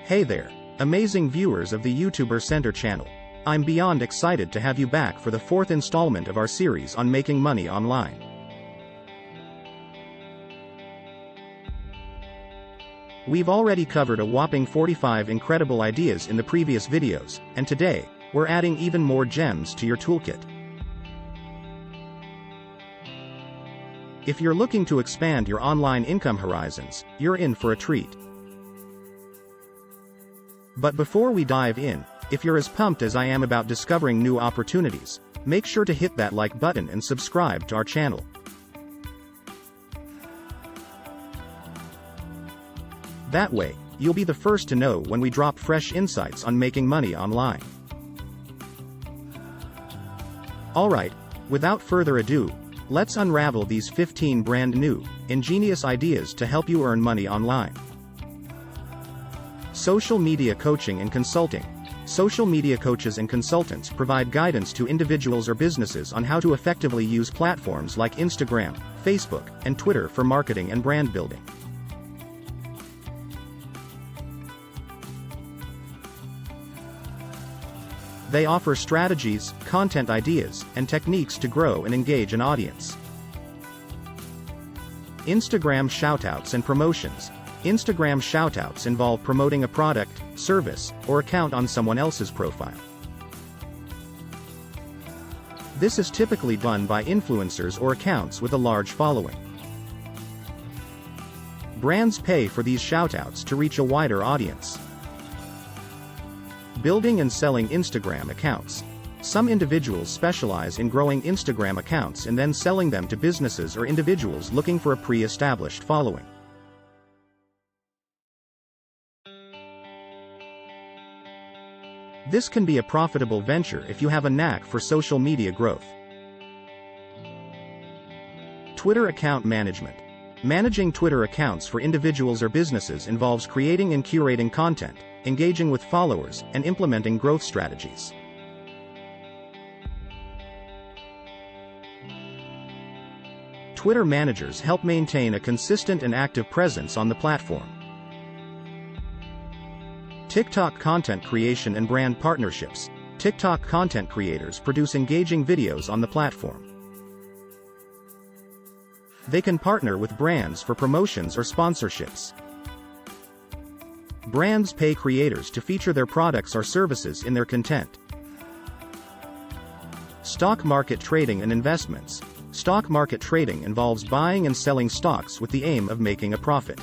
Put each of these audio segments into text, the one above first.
Hey there, amazing viewers of the YouTuber Center channel. I'm beyond excited to have you back for the 4th installment of our series on making money online. We've already covered a whopping 45 incredible ideas in the previous videos, and today, we're adding even more gems to your toolkit. If you're looking to expand your online income horizons, you're in for a treat. But before we dive in, if you're as pumped as I am about discovering new opportunities, make sure to hit that like button and subscribe to our channel. That way, you'll be the first to know when we drop fresh insights on making money online. Alright, without further ado, let's unravel these 15 brand new, ingenious ideas to help you earn money online. Social media coaching and consulting. Social media coaches and consultants provide guidance to individuals or businesses on how to effectively use platforms like Instagram, Facebook, and Twitter for marketing and brand building. They offer strategies, content ideas, and techniques to grow and engage an audience. Instagram shoutouts and promotions. Instagram shoutouts involve promoting a product, service, or account on someone else's profile. This is typically done by influencers or accounts with a large following. Brands pay for these shoutouts to reach a wider audience. Building and selling Instagram accounts. Some individuals specialize in growing Instagram accounts and then selling them to businesses or individuals looking for a pre-established following. This can be a profitable venture if you have a knack for social media growth. Twitter account management. Managing Twitter accounts for individuals or businesses involves creating and curating content, engaging with followers, and implementing growth strategies. Twitter managers help maintain a consistent and active presence on the platform. TikTok content creation and brand partnerships. TikTok content creators produce engaging videos on the platform. They can partner with brands for promotions or sponsorships. Brands pay creators to feature their products or services in their content. Stock market trading and investments. Stock market trading involves buying and selling stocks with the aim of making a profit.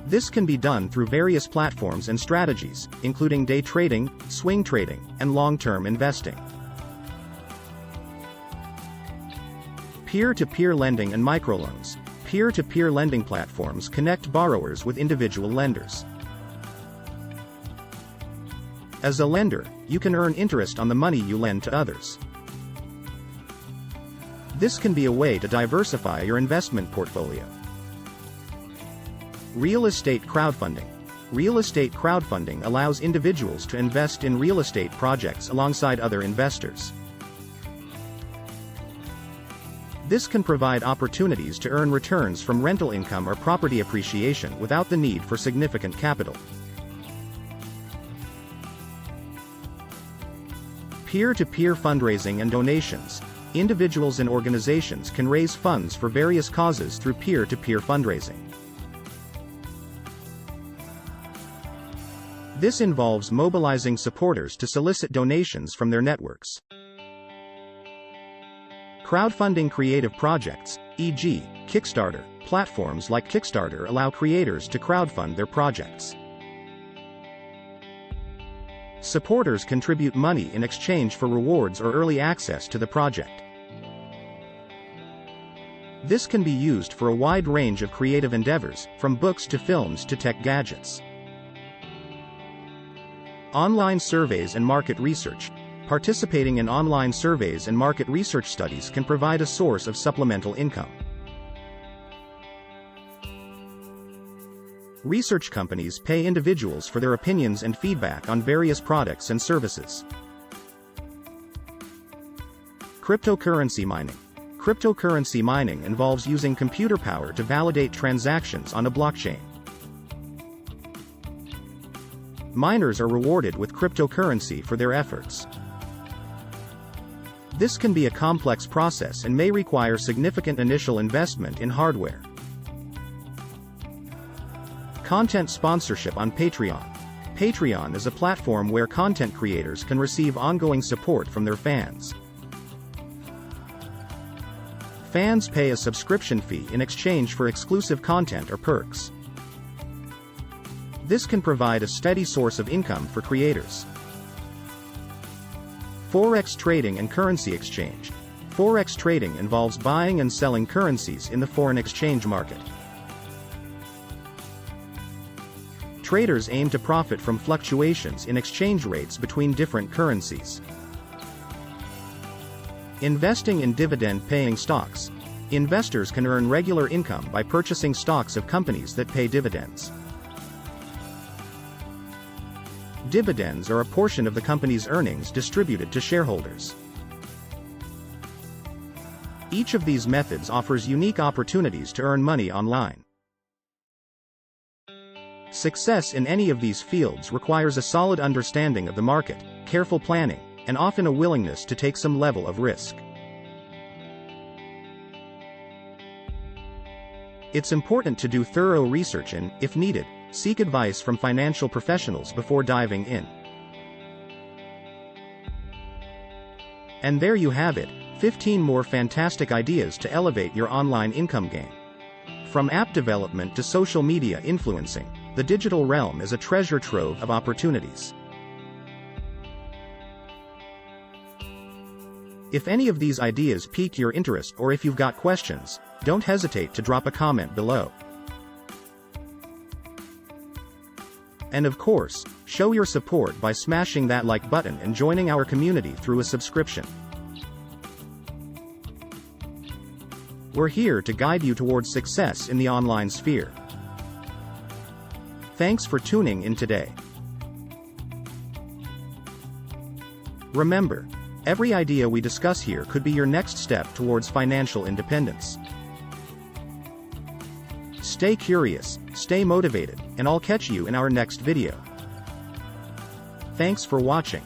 This can be done through various platforms and strategies, including day trading, swing trading, and long-term investing. Peer-to-peer lending and microloans. Peer-to-peer lending platforms connect borrowers with individual lenders. As a lender, you can earn interest on the money you lend to others. This can be a way to diversify your investment portfolio. Real estate crowdfunding. Real estate crowdfunding allows individuals to invest in real estate projects alongside other investors. This can provide opportunities to earn returns from rental income or property appreciation without the need for significant capital. Peer-to-peer fundraising and donations. Individuals and organizations can raise funds for various causes through peer-to-peer fundraising. This involves mobilizing supporters to solicit donations from their networks. Crowdfunding creative projects, e.g., Kickstarter. Platforms like Kickstarter allow creators to crowdfund their projects. Supporters contribute money in exchange for rewards or early access to the project. This can be used for a wide range of creative endeavors, from books to films to tech gadgets. Online surveys and market research. Participating in online surveys and market research studies can provide a source of supplemental income. Research companies pay individuals for their opinions and feedback on various products and services. Cryptocurrency mining. Cryptocurrency mining involves using computer power to validate transactions on a blockchain. Miners are rewarded with cryptocurrency for their efforts. This can be a complex process and may require significant initial investment in hardware. Content sponsorship on Patreon. Patreon is a platform where content creators can receive ongoing support from their fans. Fans pay a subscription fee in exchange for exclusive content or perks. This can provide a steady source of income for creators. Forex trading and currency exchange. Forex trading involves buying and selling currencies in the foreign exchange market. Traders aim to profit from fluctuations in exchange rates between different currencies. Investing in dividend-paying stocks. Investors can earn regular income by purchasing stocks of companies that pay dividends. Dividends are a portion of the company's earnings distributed to shareholders. Each of these methods offers unique opportunities to earn money online. Success in any of these fields requires a solid understanding of the market, careful planning, and often a willingness to take some level of risk. It's important to do thorough research and, if needed, seek advice from financial professionals before diving in. And there you have it, 15 more fantastic ideas to elevate your online income game. From app development to social media influencing, the digital realm is a treasure trove of opportunities. If any of these ideas piqued your interest or if you've got questions, don't hesitate to drop a comment below. And of course, show your support by smashing that like button and joining our community through a subscription. We're here to guide you towards success in the online sphere. Thanks for tuning in today. Remember, every idea we discuss here could be your next step towards financial independence. Stay curious, stay motivated, and I'll catch you in our next video. Thanks for watching.